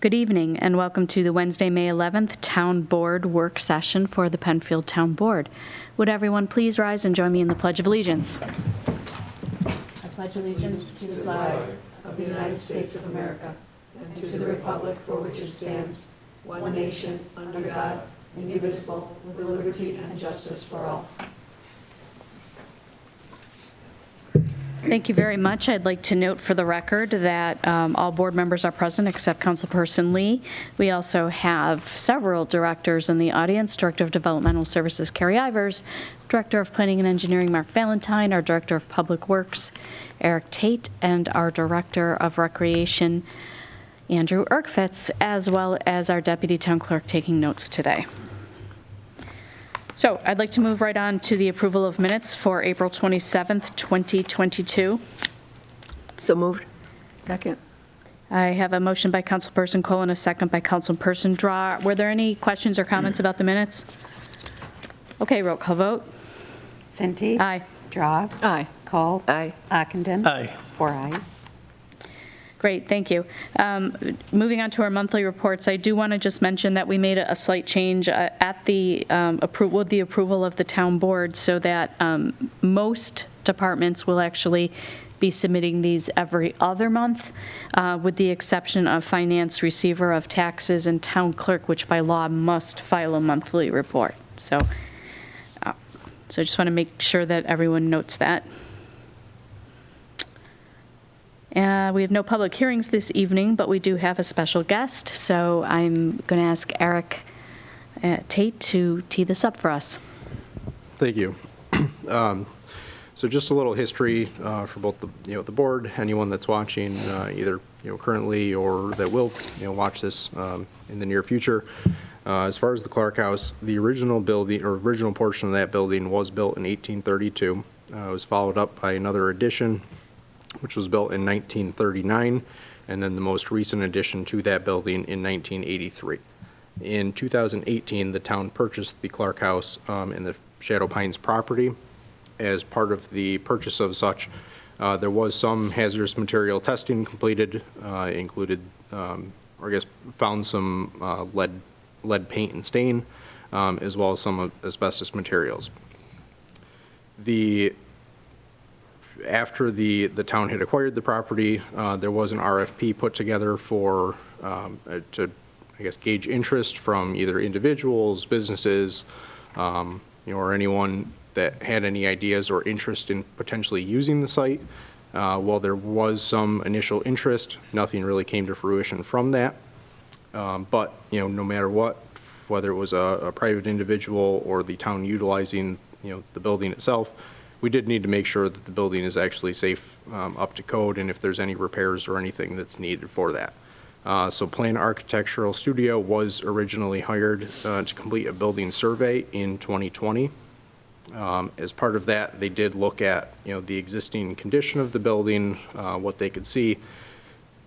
Good evening and welcome to the Wednesday, May 11th Town Board Work Session for the Penfield Town Board. Would everyone please rise and join me in the Pledge of Allegiance? I pledge allegiance to the flag of the United States of America and to the republic for which it stands, one nation, under God, indivisible, with liberty and justice for all. Thank you very much. I'd like to note for the record that all board members are present except Councilperson Lee. We also have several directors in the audience: Director of Developmental Services, Carrie Ivers; Director of Planning and Engineering, Mark Valentine; our Director of Public Works, Eric Tait; and our Director of Recreation, Andrew Urckfitz, as well as our Deputy Town Clerk taking notes today. So I'd like to move right on to the approval of minutes for April 27th, 2022. So moved. Second. I have a motion by Councilperson Kohl and a second by Councilperson Drawe. Were there any questions or comments about the minutes? Okay, roll call vote. Cinti. Aye. Drawe. Aye. Kohl. Aye. Ockenden. Aye. 4 ayes. Great, thank you. Moving on to our monthly reports, I do want to just mention that we made a slight change at the with the approval of the town board, so that most departments will actually be submitting these every other month, with the exception of finance, receiver of taxes, and town clerk, which by law must file a monthly report. So I just want to make sure that everyone notes that. We have no public hearings this evening, but we do have a special guest, so I'm going to ask Eric Tait to tee this up for us. Thank you. So just a little history for both the board, anyone that's watching, either currently or that will watch this in the near future. As far as the Clark House, the original building or original portion of that building was built in 1832. It was followed up by another addition, which was built in 1939, and then the most recent addition to that building in 1983. In 2018, the town purchased the Clark House and the Shadow Pines property. As part of the purchase of such, there was some hazardous material testing completed, included, or I guess found some lead paint and stain, as well as some asbestos materials. After the town had acquired the property, there was an RFP put together for to, I guess, gauge interest from either individuals, businesses, or anyone that had any ideas or interest in potentially using the site. While there was some initial interest, nothing really came to fruition from that. But no matter what, whether it was a private individual or the town utilizing the building itself, we did need to make sure that the building is actually safe, up to code, and if there's any repairs or anything that's needed for that. So Plan Architectural Studio was originally hired to complete a building survey in 2020. As part of that, they did look at the existing condition of the building, what they could see.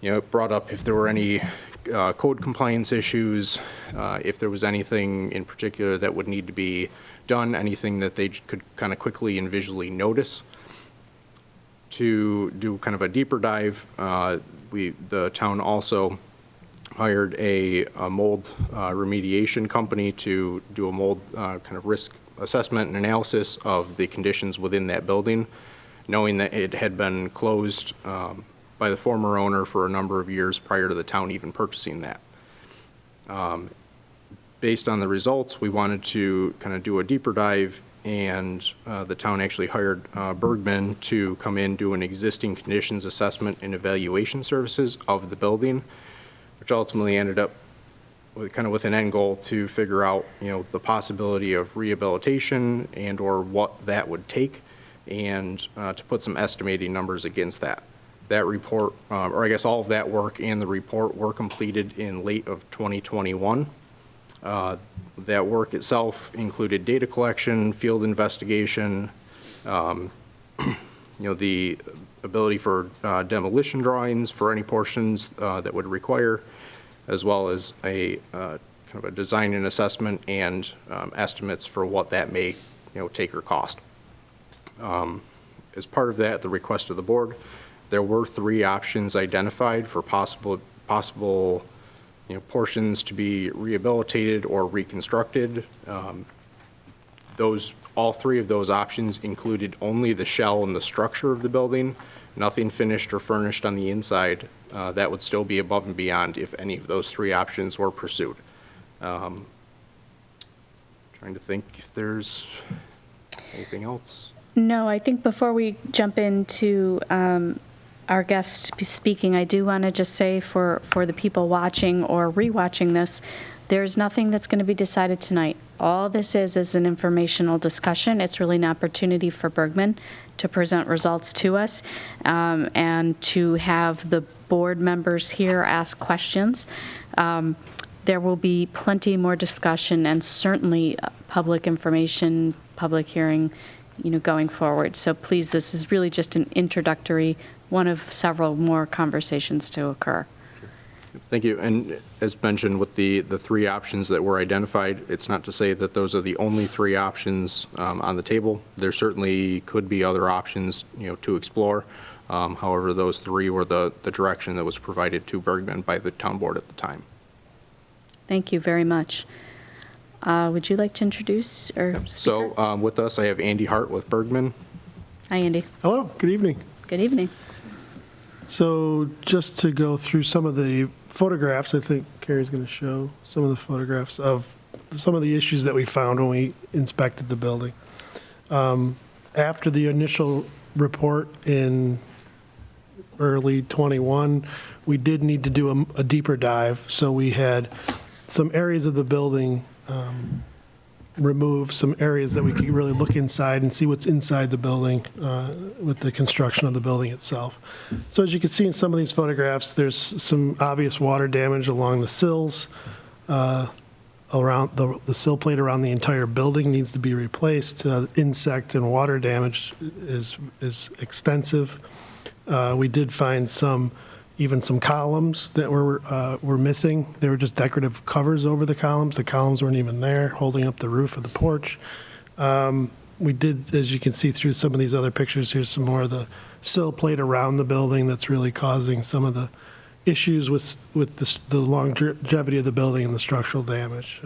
It brought up if there were any code compliance issues, if there was anything in particular that would need to be done, anything that they could kind of quickly and visually notice. To do kind of a deeper dive, the town also hired a mold remediation company to do a mold kind of risk assessment and analysis of the conditions within that building, knowing that it had been closed by the former owner for a number of years prior to the town even purchasing that. Based on the results, we wanted to kind of do a deeper dive, and the town actually hired Bergman to come in, do an existing conditions assessment and evaluation services of the building, which ultimately ended up with an end goal to figure out the possibility of rehabilitation and or what that would take, and to put some estimating numbers against that. That report, or I guess all of that work and the report, were completed in late of 2021. That work itself included data collection, field investigation, the ability for demolition drawings for any portions that would require, as well as a kind of a design and assessment and estimates for what that may take or cost. As part of that, the request of the board, there were 3 options identified for possible portions to be rehabilitated or reconstructed. All three of those options included only the shell and the structure of the building, nothing finished or furnished on the inside. That would still be above and beyond if any of those three options were pursued. Trying to think if there's anything else. No, I think before we jump into our guest speaking, I do want to just say for the people watching or rewatching this, there's nothing that's going to be decided tonight. All this is an informational discussion. It's really an opportunity for Bergman to present results to us and to have the board members here ask questions. There will be plenty more discussion and certainly public information, public hearing, going forward. So please, this is really just an introductory, one of several more conversations to occur. Thank you. And as mentioned, with the three options that were identified, it's not to say that those are the only three options on the table. There certainly could be other options, to explore. However, those three were the direction that was provided to Bergman by the town board at the time. Thank you very much. Would you like to introduce our speaker? So with us, I have Andy Hart with Bergman. Hi, Andy. Hello, good evening. Good evening. So just to go through some of the photographs, I think Carrie's going to show some of the photographs of some of the issues that we found when we inspected the building. After the initial report in early '21, we did need to do a deeper dive. So we had some areas of the building remove, some areas that we could really look inside and see what's inside the building with the construction of the building itself. So as you can see in some of these photographs, there's some obvious water damage along the sills. Around the sill plate around the entire building needs to be replaced. Insect and water damage is extensive. We did find even some columns that were missing. They were just decorative covers over the columns. The columns weren't even there, holding up the roof of the porch. We did, as you can see through some of these other pictures, here's some more of the sill plate around the building that's really causing some of the issues with the longevity of the building and the structural damage.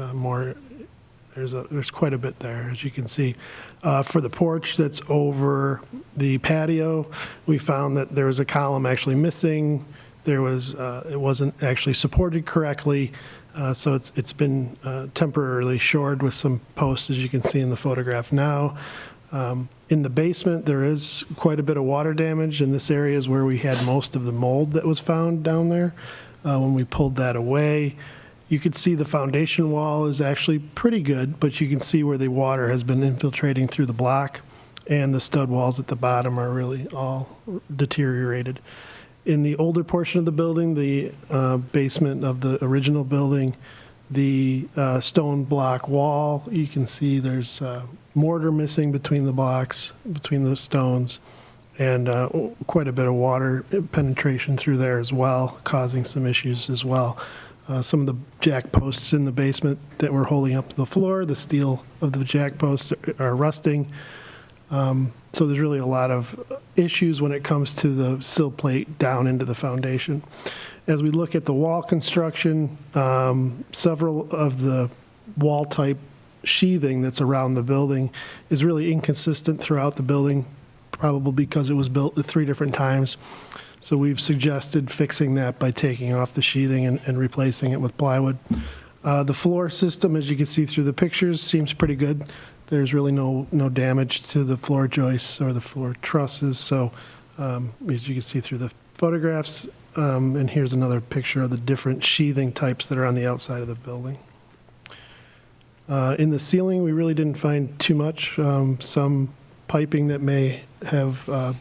There's quite a bit there, as you can see. For the porch that's over the patio, we found that there was a column actually missing. It wasn't actually supported correctly, so it's been temporarily shored with some posts, as you can see in the photograph now. In the basement, there is quite a bit of water damage, and this area is where we had most of the mold that was found down there. When we pulled that away, you could see the foundation wall is actually pretty good, but you can see where the water has been infiltrating through the block, and the stud walls at the bottom are really all deteriorated. In the older portion of the building, the basement of the original building, the stone block wall, you can see there's mortar missing between the blocks, between the stones, and quite a bit of water penetration through there as well, causing some issues as well. Some of the jack posts in the basement that were holding up the floor, the steel of the jack posts are rusting. So there's really a lot of issues when it comes to the sill plate down into the foundation. As we look at the wall construction, several of the wall type sheathing that's around the building is really inconsistent throughout the building, probably because it was built at 3 different times. So we've suggested fixing that by taking off the sheathing and replacing it with plywood. The floor system, as you can see through the pictures, seems pretty good. There's really no damage to the floor joists or the floor trusses. So as you can see through the photographs, and here's another picture of the different sheathing types that are on the outside of the building. In the ceiling, we really didn't find too much. Some piping that may have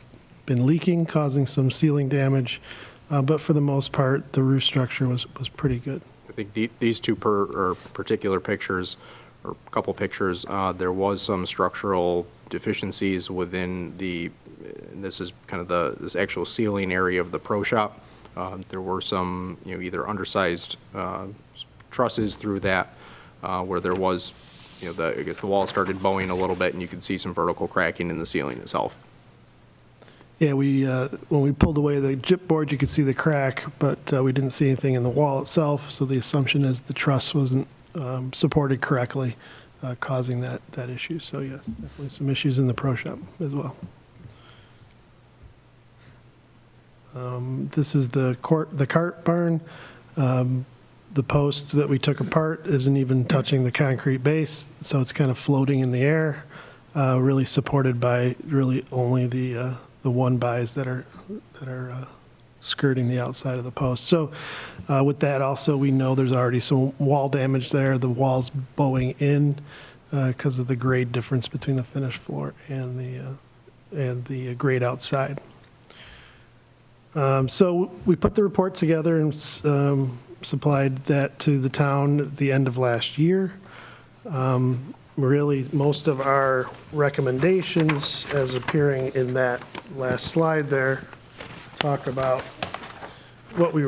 been leaking, causing some ceiling damage, but for the most part, the roof structure was pretty good. I think these two particular pictures, or a couple pictures, there was some structural deficiencies within and this is kind of this actual ceiling area of the pro shop. There were some, either undersized trusses through that, where there was, I guess the wall started bowing a little bit, and you could see some vertical cracking in the ceiling itself. Yeah, when we pulled away the gypboard, you could see the crack, but we didn't see anything in the wall itself, so the assumption is the truss wasn't supported correctly, causing that issue. So yes, definitely some issues in the pro shop as well. This is the cart barn. The post that we took apart isn't even touching the concrete base, so it's kind of floating in the air, really supported by really only the one buys that are skirting the outside of the post. So with that also, we know there's already some wall damage there. The wall's bowing in because of the grade difference between the finished floor and the grade outside. So we put the report together and supplied that to the town at the end of last year. Really, most of our recommendations, as appearing in that last slide there, talk about what we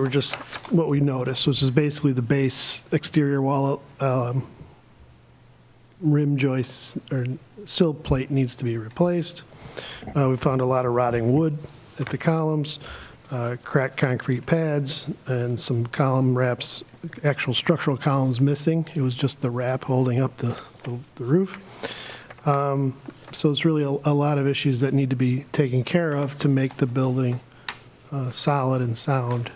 noticed, which is basically the base exterior wall rim joists or sill plate needs to be replaced. We found a lot of rotting wood at the columns, cracked concrete pads, and some column wraps, actual structural columns missing. It was just the wrap holding up the roof. So it's really a lot of issues that need to be taken care of to make the building solid and sound,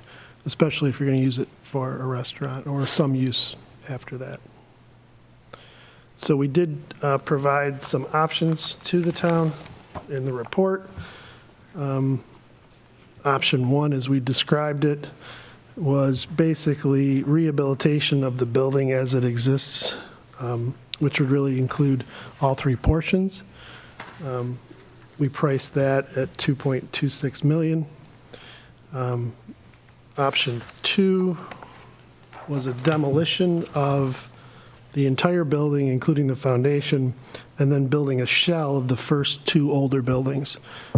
especially if you're going to use it for a restaurant or some use after that. So we did provide some options to the town in the report. Option one, as we described it, was basically rehabilitation of the building as it exists, which would really include all three portions. We priced that at $2.26 million. Option two was a demolition of the entire building, including the foundation, and then building a shell of the first two older buildings.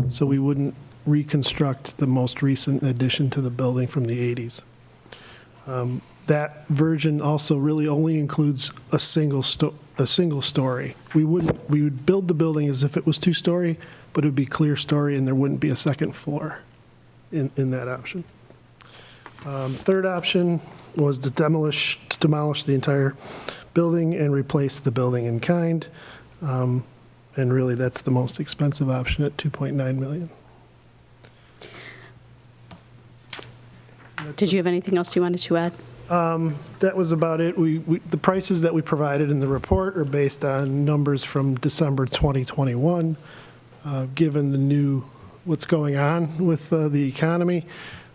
So we wouldn't reconstruct the most recent addition to the building from the 80s. That version also really only includes a single story. We would build the building as if it was two-story, but it would be clear story and there wouldn't be a second floor in that option. Third option was to demolish the entire building and replace the building in kind. And really, that's the most expensive option at $2.9 million. Did you have anything else you wanted to add? That was about it. The prices that we provided in the report are based on numbers from December 2021. Given what's going on with the economy,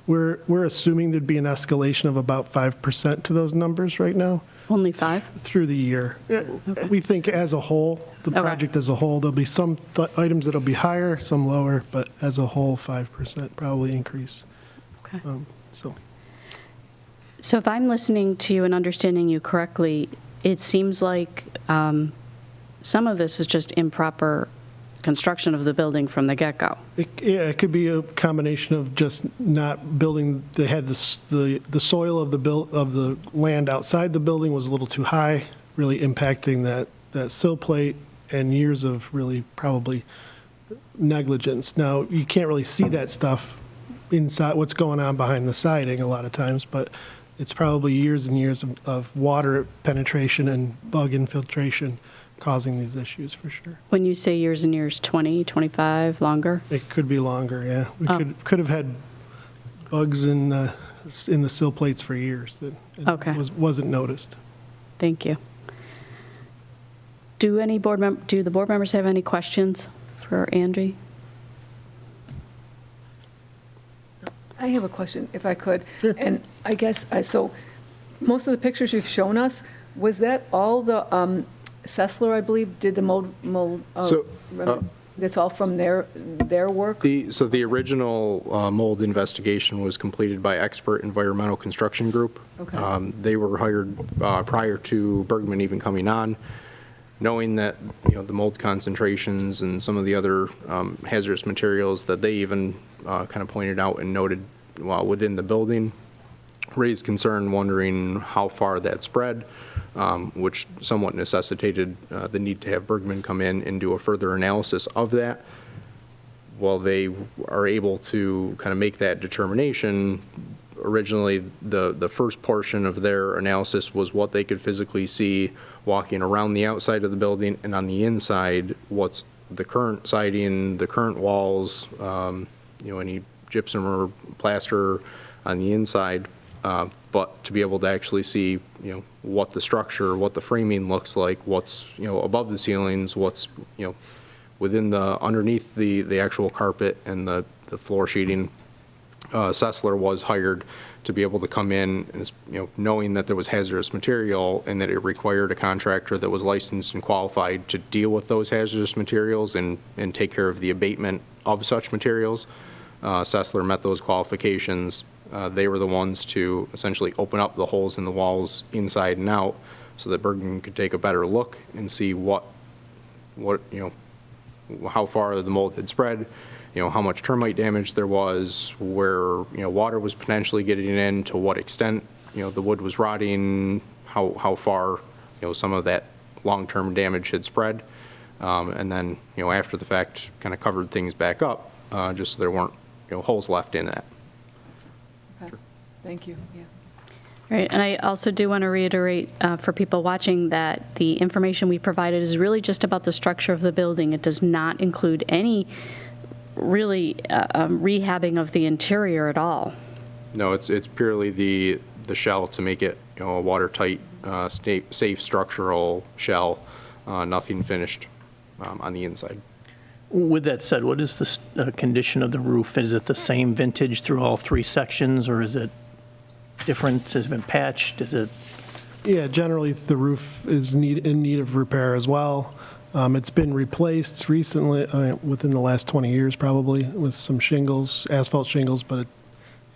we're assuming there'd be an escalation of about 5% to those numbers right now. Only 5? Through the year. Okay. We think as a whole, the Okay. project as a whole, there'll be some items that'll be higher, some lower, but as a whole, 5% probably increase. Okay. So if I'm listening to you and understanding you correctly, it seems like some of this is just improper construction of the building from the get-go. it could be a combination of just not building. They had the soil of the land outside the building was a little too high, really impacting that sill plate, and years of really probably negligence. Now you can't really see that stuff inside, what's going on behind the siding a lot of times, but it's probably years and years of water penetration and bug infiltration causing these issues for sure. When you say years and years, 20, 25, longer? It could be longer, yeah. We could have had bugs in the sill plates for years that Okay. wasn't noticed. Thank you. Do the board members have any questions for Angie? I have a question, if I could. Sure. And I guess, so most of the pictures you've shown us, was that all the Sessler, I believe, did the mold? That's all from their work? So the original mold investigation was completed by Expert Environmental Construction Group. Okay. They were hired prior to Bergman even coming on, knowing that the mold concentrations and some of the other hazardous materials that they even kind of pointed out and noted within the building, raised concern wondering how far that spread, which somewhat necessitated the need to have Bergman come in and do a further analysis of that. while they are able to kind of make that determination, originally the first portion of their analysis was what they could physically see walking around the outside of the building, and on the inside, what's the current siding, the current walls, any gypsum or plaster on the inside, but to be able to actually see, what the structure, what the framing looks like, what's, above the ceilings, what's, within underneath the actual carpet and the floor sheeting. Sessler was hired to be able to come in and, knowing that there was hazardous material and that it required a contractor that was licensed and qualified to deal with those hazardous materials and take care of the abatement of such materials. Sessler met those qualifications. They were the ones to essentially open up the holes in the walls inside and out so that Bergman could take a better look and see how far the mold had spread, how much termite damage there was, where, water was potentially getting in, to what extent, the wood was rotting, how far, some of that long-term damage had spread. And then, after the fact, kind of covered things back up, just so there weren't, holes left in that. Okay. Thank you, yeah. Right, and I also do want to reiterate for people watching that the information we provided is really just about the structure of the building. It does not include any really rehabbing of the interior at all. No, it's purely the shell to make it, a watertight, safe structural shell, nothing finished on the inside. With that said, what is the condition of the roof? Is it the same vintage through all three sections, or is it different? Has it been patched? Is it? Yeah, generally the roof is in need of repair as well. It's been replaced recently, within the last 20 years probably, with some shingles, asphalt shingles, but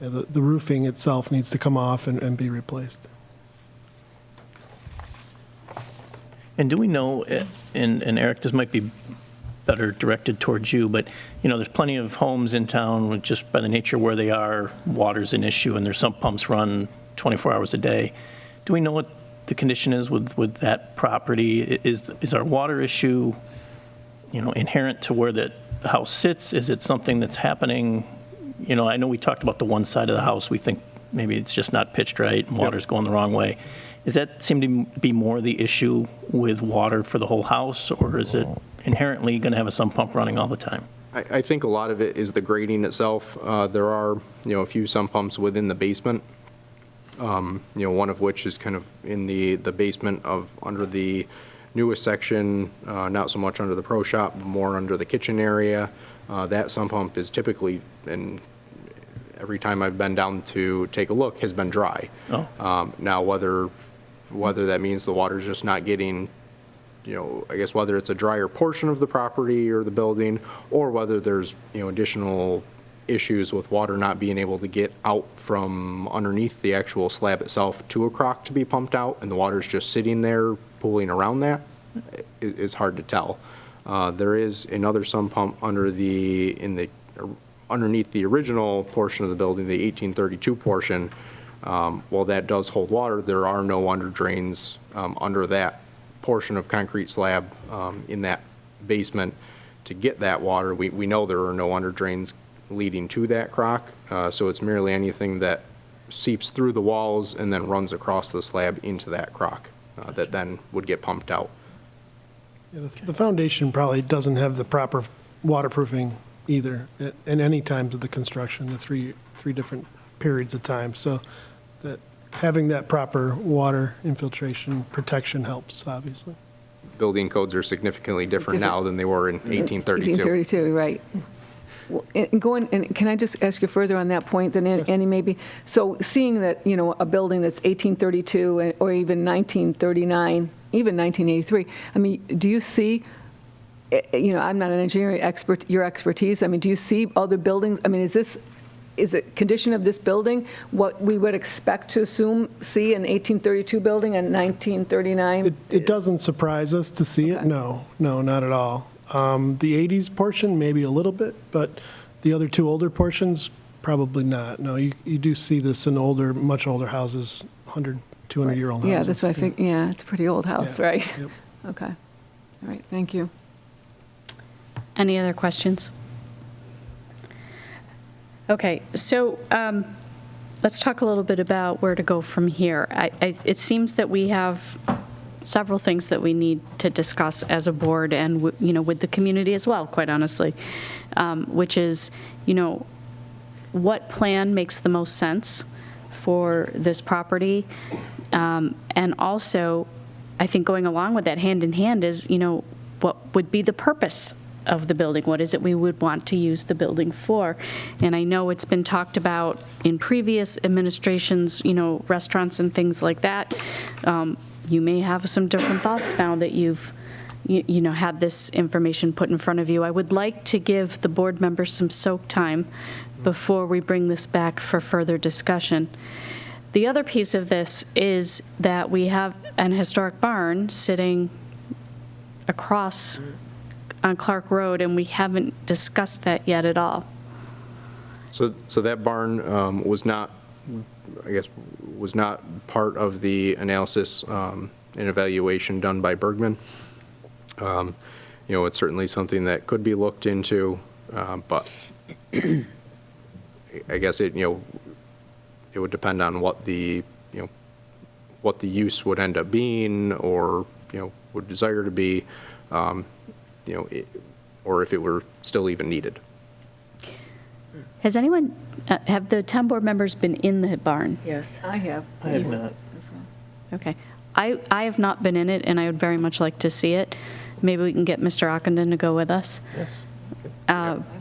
the roofing itself needs to come off and be replaced. And do we know, and Eric, this might be better directed towards you, but there's plenty of homes in town with, just by the nature where they are, water's an issue and their sump pumps run 24 hours a day. Do we know what the condition is with that property? Is our water issue, inherent to where the house sits? Is it something that's happening? I know we talked about the one side of the house. We think maybe it's just not pitched right and water's going the wrong way. Does that seem to be more the issue with water for the whole house, or is it inherently going to have a sump pump running all the time? I think a lot of it is the grading itself. There are, a few sump pumps within the basement, one of which is kind of in the basement of under the newest section, not so much under the pro shop, but more under the kitchen area. That sump pump is typically, and every time I've been down to take a look, has been dry. Oh. Now, whether that means the water's just not getting, I guess whether it's a drier portion of the property or the building, or whether there's, additional issues with water not being able to get out from underneath the actual slab itself to a crock to be pumped out, and the water's just sitting there pooling around that, is hard to tell. There is another sump pump underneath the original portion of the building, the 1832 portion. While that does hold water, there are no under drains under that portion of concrete slab in that basement to get that water. We know there are no under drains leading to that crock, so it's merely anything that seeps through the walls and then runs across the slab into that crock that then would get pumped out. Yeah, the foundation probably doesn't have the proper waterproofing either at any times of the construction, the three different periods of time. So that having that proper water infiltration protection helps, obviously. Building codes are significantly different now than they were in 1832. 1832, right. Well, and can I just ask you further on that point, then, Yes. Annie, maybe? So seeing that, a building that's 1832 or even 1939, even 1983, I mean, do you see, I'm not an engineering expert, your expertise, I mean, do you see other buildings? I mean, is it condition of this building what we would expect to see an 1832 building and 1939? It doesn't surprise us to see it. Okay. No, not at all. The 80s portion, maybe a little bit, but the other two older portions, probably not. No, you do see this in much older houses, 100, 200-year-old houses. Yeah, that's what I think. Yeah, it's a pretty old house, Yeah. right? Yep. Okay. All right, thank you. Any other questions? Okay, so let's talk a little bit about where to go from here. It seems that we have several things that we need to discuss as a board and, with the community as well, quite honestly, which is, what plan makes the most sense for this property? And also, I think going along with that hand in hand is, what would be the purpose of the building? What is it we would want to use the building for? And I know it's been talked about in previous administrations, restaurants and things like that. You may have some different thoughts now that you've had this information put in front of you. I would like to give the board members some soak time before we bring this back for further discussion. The other piece of this is that we have an historic barn sitting across on Clark Road, and we haven't discussed that yet at all. So that barn was not part of the analysis and evaluation done by Bergman. It's certainly something that could be looked into, but I guess it would depend on what the use would end up being, or would desire to be, or if it were still even needed. Has anyone, have the town board members been in the barn? Yes. I have. I have not. Okay. I have not been in it, and I would very much like to see it. Maybe we can get Mr. Ockenden to go with us. Yes.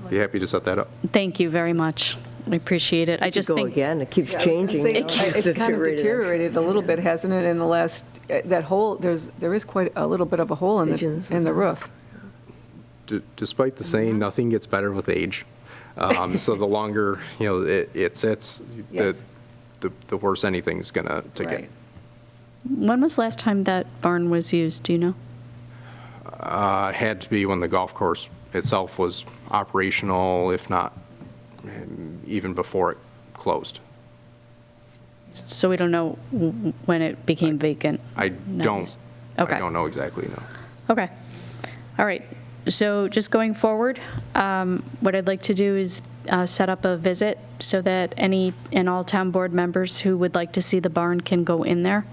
Be happy to set that up. Thank you very much. I appreciate it. I just Go think, again, it keeps Yeah, I was gonna changing. say, you know, It's kind of deteriorated a little bit, hasn't it, in the last, that hole, there is quite a little bit of a hole in Visions. the roof. Despite the saying, nothing gets better with age. So the longer, it sits, Yes. the worse anything's gonna to Right. get. when was the last time that barn was used? Do you know? Had to be when the golf course itself was operational, if not even before it closed. So we don't know when it became vacant? I No. don't Okay. know exactly, no. Okay. All right. So just going forward, what I'd like to do is set up a visit so that any and all town board members who would like to see the barn can go in there.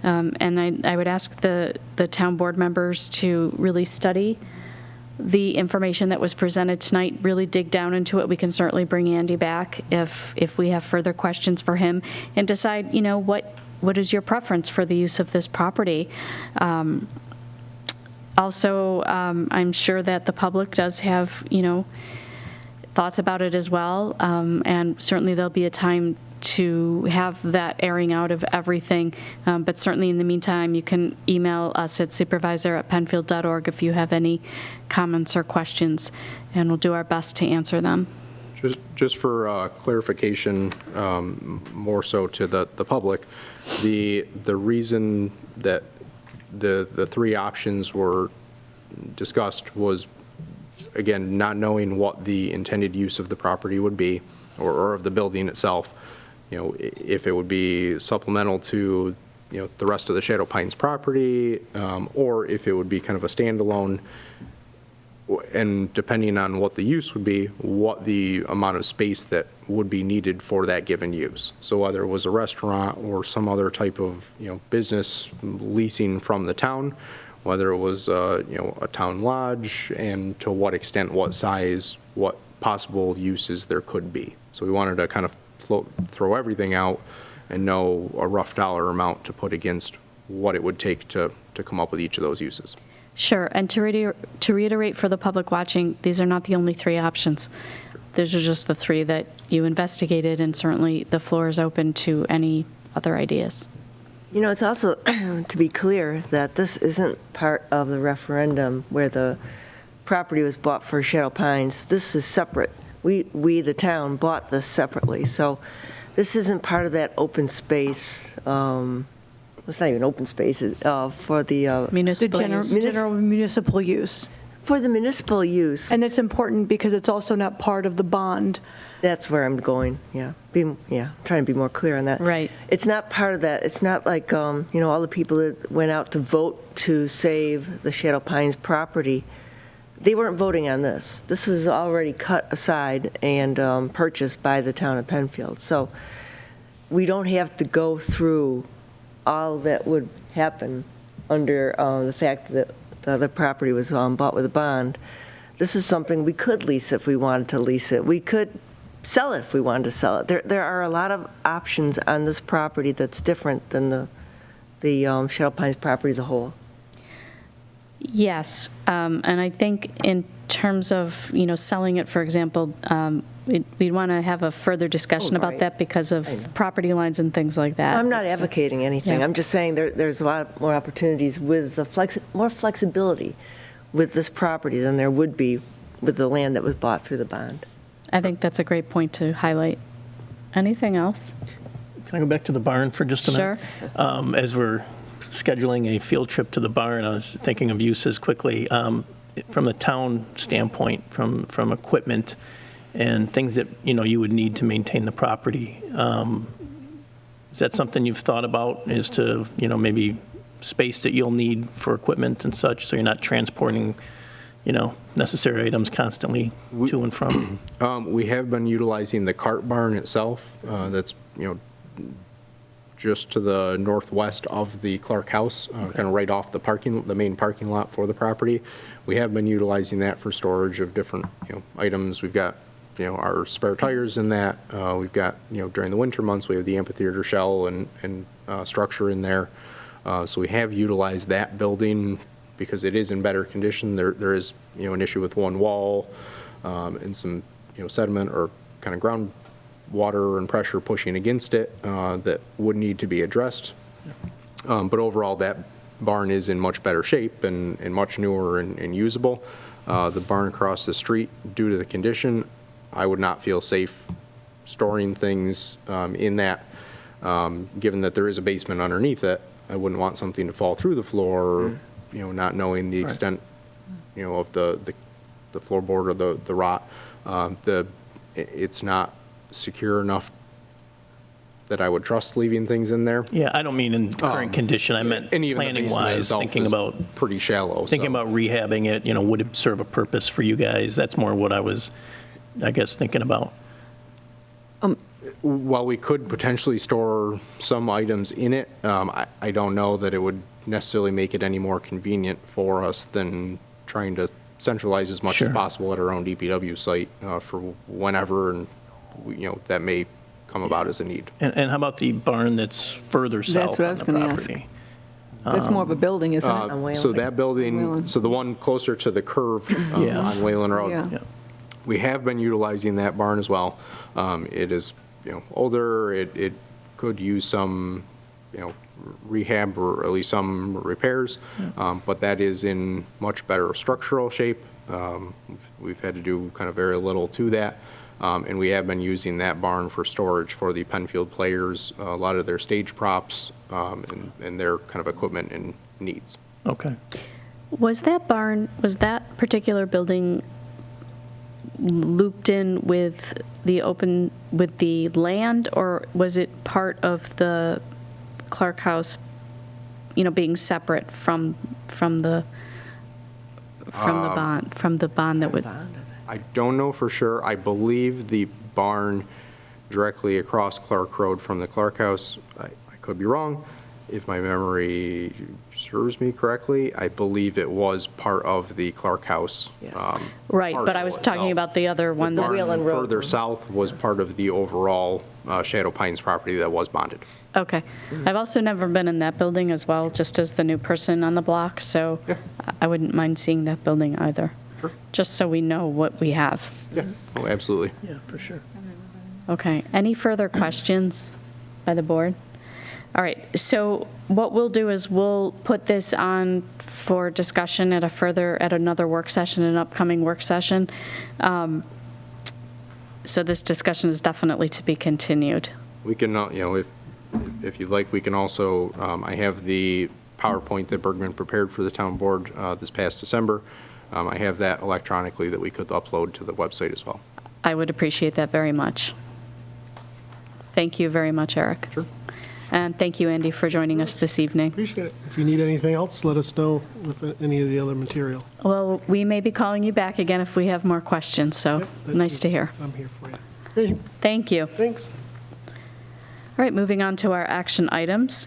And I would ask the town board members to really study the information that was presented tonight, really dig down into it. We can certainly bring Andy back if we have further questions for him, and decide, what is your preference for the use of this property? Also, I'm sure that the public does have, thoughts about it as well, and certainly there'll be a time to have that airing out of everything. But certainly in the meantime, you can email us at supervisor@penfield.org if you have any comments or questions, and we'll do our best to answer them. Just for clarification, more so to the public, the reason that the three options were discussed was, again, not knowing what the intended use of the property would be, or of the building itself. If it would be supplemental to, the rest of the Shadow Pines property, or if it would be kind of a standalone, and depending on what the use would be, what the amount of space that would be needed for that given use. So whether it was a restaurant or some other type of, business leasing from the town, whether it was, a town lodge, and to what extent, what size, what possible uses there could be. So we wanted to kind of throw everything out and know a rough dollar amount to put against what it would take to come up with each of those uses. Sure, and to reiterate for the public watching, these are not the only three options. Those are just the three that you investigated, and certainly the floor is open to any other ideas. It's also, to be clear, that this isn't part of the referendum where the property was bought for Shadow Pines. This is separate. We, the town, bought this separately. So this isn't part of that open space, it's not even open space, for the... The Municipal use. general municipal use. For the municipal use. And it's important because it's also not part of the bond. That's where I'm going, yeah. Trying to be more clear on that. Right. It's not part of that. It's not like, all the people that went out to vote to save the Shadow Pines property. they weren't voting on this. This was already cut aside and purchased by the town of Penfield. So we don't have to go through all that would happen under the fact that the other property was bought with a bond. This is something we could lease if we wanted to lease it. We could sell it if we wanted to sell it. There are a lot of options on this property that's different than the Shadow Pines property as a whole. Yes, and I think in terms of, selling it, for example, we'd want to have a further discussion about right. that because of property lines and things like that. I'm not It's, advocating anything. yeah. I'm just saying there's a lot more opportunities with the more flexibility with this property than there would be with the land that was bought through the bond. I think that's a great point to highlight. Anything else? Can I go back to the barn for just a minute? Sure. As we're scheduling a field trip to the barn, I was thinking of uses quickly. From a town standpoint, from equipment and things that, you would need to maintain the property, is that something you've thought about, is to, maybe space that you'll need for equipment and such, so you're not transporting, necessary items constantly to and from? We have been utilizing the cart barn itself. That's, just to the northwest of the Clark House, kind of right off the main parking lot for the property. We have been utilizing that for storage of different, items. We've got, our spare tires in that. We've got, during the winter months, we have the amphitheater shell and structure in there. So we have utilized that building because it is in better condition. There is, an issue with one wall and some, sediment or kind of ground water and pressure pushing against it that would need to be addressed. But overall, that barn is in much better shape and much newer and usable. The barn across the street, due to the condition, I would not feel safe storing things in that, given that there is a basement underneath it. I wouldn't want something to fall through the floor, not knowing the extent, of the floorboard or the rot. It's not secure enough that I would trust leaving things in there. Yeah, I don't mean in current condition. I meant And even the basement planning-wise, itself thinking is about pretty shallow. thinking so. about rehabbing it, would it serve a purpose for you guys? That's more what I was, I guess, thinking about. While we could potentially store some items in it, I don't know that it would necessarily make it any more convenient for us than trying to centralize as much Sure. as possible at our own DPW site for whenever, and that may come about as a need. And how about the barn that's further south what I on was the gonna ask. property? That's more of a building, isn't it? On Whalen. So that building, Whalen. so the one closer to the curve Yeah. on Whalen Road, Yeah. Yeah. we have been utilizing that barn as well. It is, older. It could use some, rehab or at least some repairs, but that is in much better structural shape. We've had to do kind of very little to that, and we have been using that barn for storage for the Penfield players, a lot of their stage props, and their kind of equipment and needs. Okay. Was that particular building looped in with the land, or was it part of the Clark House, being separate from the bond that would? I don't know for sure. I believe the barn directly across Clark Road from the Clark House, I could be wrong. If my memory serves me correctly, I believe it was part of the Clark House. Yes. Right, but I was parcel talking itself. about the other one The that's, barn Whalen Road. further south was part of the overall Shadow Pines property that was bonded. okay. I've also never been in that building as well, just as the new person on the block, so I wouldn't mind seeing that building either. Sure. Just so we know what we have. Yeah, oh, absolutely. Yeah, for sure. Okay, any further questions by the board? All right, so what we'll do is we'll put this on for discussion at another work session, an upcoming work session. So this discussion is definitely to be continued. We can, if you'd like, we can also, I have the PowerPoint that Bergman prepared for the town board this past December. I have that electronically that we could upload to the website as well. I would appreciate that very much. Thank you very much, Eric. Sure. And thank you, Andy, for joining us this evening. Appreciate it. If you need anything else, let us know with any of the other material. Well, we may be calling you back again if we have more questions, so Yep, nice to hear. I'm here for you. Great, Thank you. thanks. All right, moving on to our action items.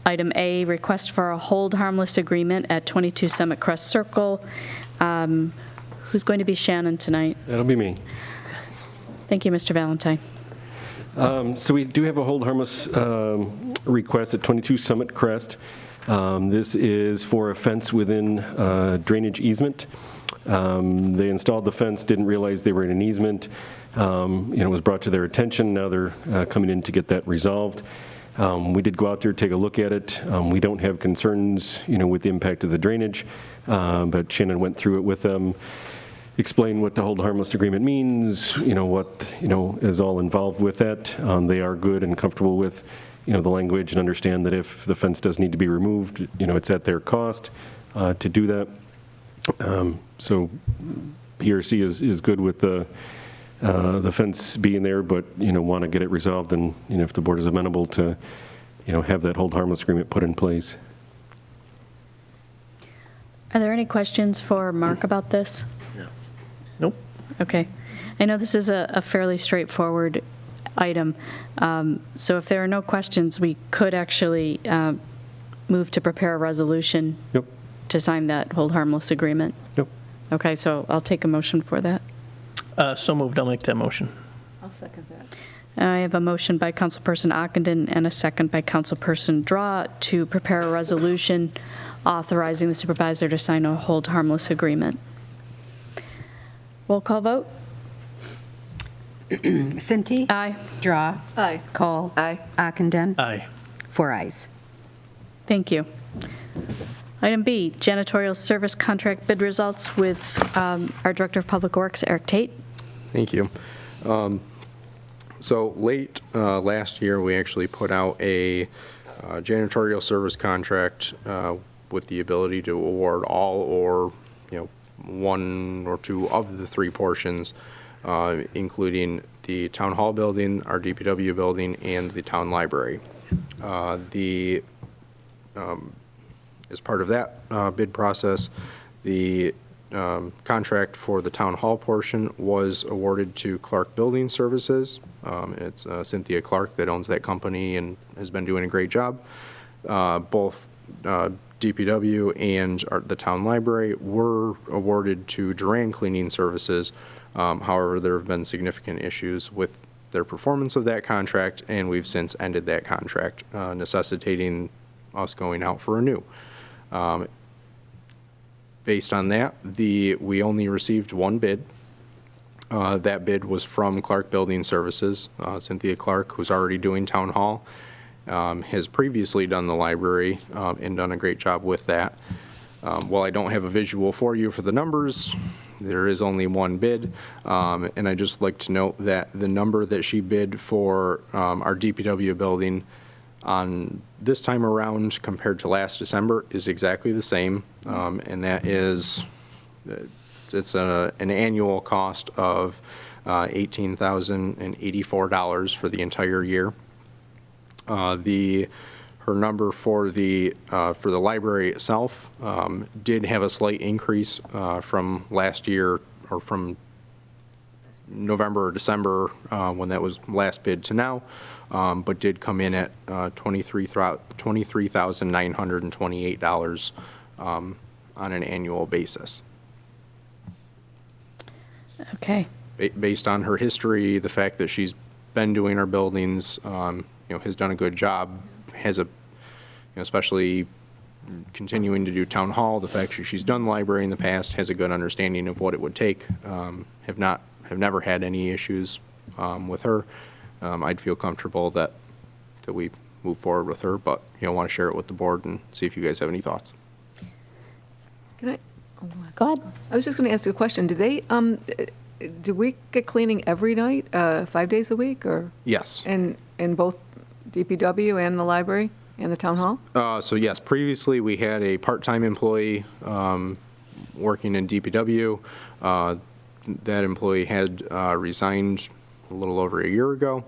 Item A, request for a hold harmless agreement at 22 Summit Crest Circle. Who's going to be Shannon tonight? That'll be me. Thank you, Mr. Valentine. So we do have a hold harmless request at 22 Summit Crest. This is for a fence within drainage easement. They installed the fence, didn't realize they were in an easement. It was brought to their attention. Now they're coming in to get that resolved. We did go out there, take a look at it. We don't have concerns, with the impact of the drainage, but Shannon went through it with them, explained what the hold harmless agreement means, what, is all involved with that. They are good and comfortable with, the language and understand that if the fence does need to be removed, it's at their cost to do that. So PRC is good with the fence being there, but, want to get it resolved, and, if the board is amenable to, have that hold harmless agreement put in place. Are there any questions for Mark about this? Nope. Okay. I know this is a fairly straightforward item, so if there are no questions, we could actually move to prepare a resolution Yep. to sign that hold harmless agreement. Yep. Okay, so I'll take a motion for that. So moved. I'll make that motion. I'll second that. I have a motion by Councilperson Ockenden and a second by Councilperson Drawe to prepare a resolution authorizing the supervisor to sign a hold harmless agreement. Roll call vote? Cinti. Aye. Drawe. Aye. Kohl. Aye. Ockenden. Aye. 4 ayes. Thank you. Item B, janitorial service contract bid results with our Director of Public Works, Eric Tait. Thank you. So late last year, we actually put out a janitorial service contract with the ability to award all or, one or two of the three portions, including the town hall building, our DPW building, and the town library. As part of that bid process, the contract for the town hall portion was awarded to Clark Building Services. It's Cynthia Clark that owns that company and has been doing a great job. Both DPW and the town library were awarded to Drawe Cleaning Services. However, there have been significant issues with their performance of that contract, and we've since ended that contract, necessitating us going out for a new. Based on that, we only received one bid. That bid was from Clark Building Services. Cynthia Clark, who's already doing town hall, has previously done the library and done a great job with that. While I don't have a visual for you for the numbers, there is only one bid, and I'd just like to note that the number that she bid for our DPW building on this time around compared to last December is exactly the same, and that is, it's an annual cost of $18,084 for the entire year. Her number for the library itself did have a slight increase from last year, or from November or December when that was last bid to now, but did come in at $23,928 on an annual basis. Okay. Based on her history, the fact that she's been doing our buildings, has done a good job, has especially continuing to do town hall, the fact that she's done library in the past, has a good understanding of what it would take, have never had any issues with her. I'd feel comfortable that we move forward with her, but want to share it with the board and see if you guys have any thoughts. Can I? Go ahead. I was just going to ask you a question. Do we get cleaning every night, 5 days a week, or? Yes. In both DPW and the library and the town hall? So yes, previously we had a part-time employee working in DPW. That employee had resigned a little over a year ago,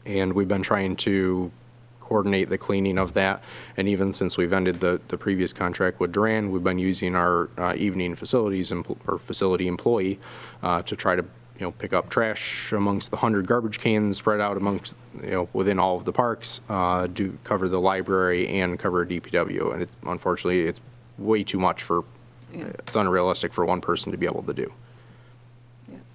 and we've been trying to coordinate the cleaning of that. And even since we've ended the previous contract with Drawe, we've been using our evening facilities or facility employee to try to pick up trash amongst the 100 garbage cans spread out amongst within all of the parks, do cover the library and cover DPW. And unfortunately it's way too much for it's unrealistic for one person to be able to do.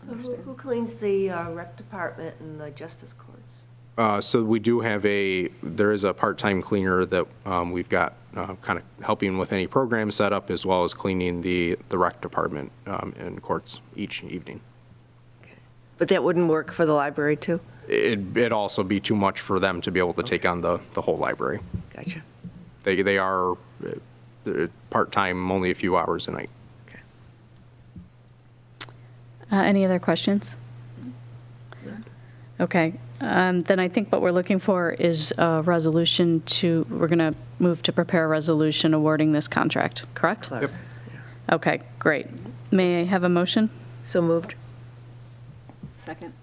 So who cleans the rec department and the justice courts? So we do have there is a part-time cleaner that we've got kind of helping with any program setup, as well as cleaning the rec department and courts each evening. But that wouldn't work for the library too? It'd also be too much for them to be able to take on the whole library. Gotcha. They are part-time, only a few hours a night. Any other questions? Okay, then I think what we're looking for is a resolution we're going to move to prepare a resolution awarding this contract, correct? Yep. Okay, great. May I have a motion? So moved. Second.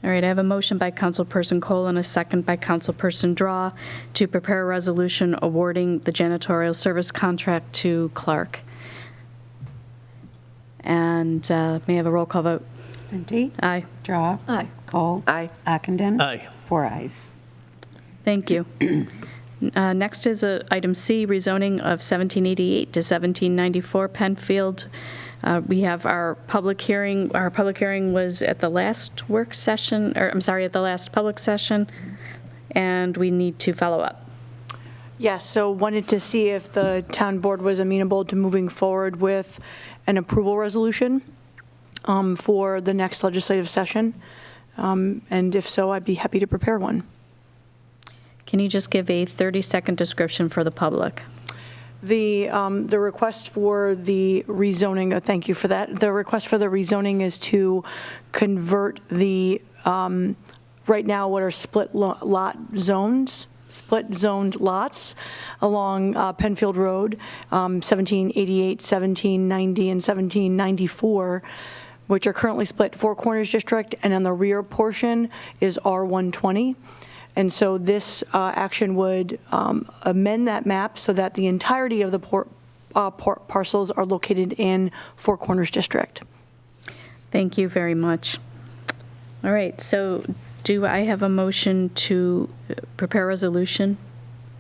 All right, I have a motion by Councilperson Kohl and a second by Councilperson Drawe to prepare a resolution awarding the janitorial service contract to Clark. And may I have a roll call vote? Cinti. Aye. Drawe. Aye. Kohl. Aye. Ockenden. Aye. 4 ayes. Thank you. Next is item C, rezoning of 1788 to 1794 Penfield. We have our public hearing. Our public hearing was at the last work session, or I'm sorry, at the last public session, and we need to follow up. Yes, so wanted to see if the town board was amenable to moving forward with an approval resolution for the next legislative session. And if so, I'd be happy to prepare one. Can you just give a 30-second description for the public? The request for the rezoning, thank you for that. The request for the rezoning is to convert the, right now what are split zoned lots along Penfield Road, 1788, 1790, and 1794, which are currently split Four Corners District, and then the rear portion is R120. And so this action would amend that map so that the entirety of the parcels are located in Four Corners District. Thank you very much. All right, so do I have a motion to prepare a resolution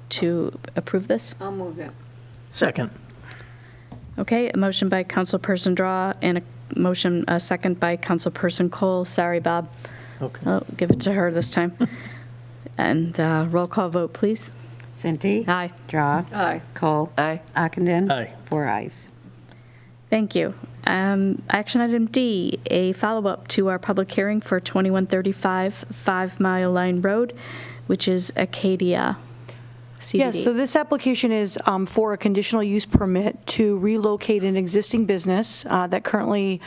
to approve this? I'll move that. Second. Okay, a motion by Councilperson Drawe and a second by Councilperson Kohl. Sorry, Bob. Okay. I'll give it to her this time. And roll call vote, please. Cinti. Aye. Drawe. Aye. Kohl. Aye. Ockenden. Aye. 4 ayes. Thank you. Action item D, a follow-up to our public hearing for 2135 5 Mile Line Road, which is Acadia CBD. Yes, so this application is for a conditional use permit to relocate an existing business that currently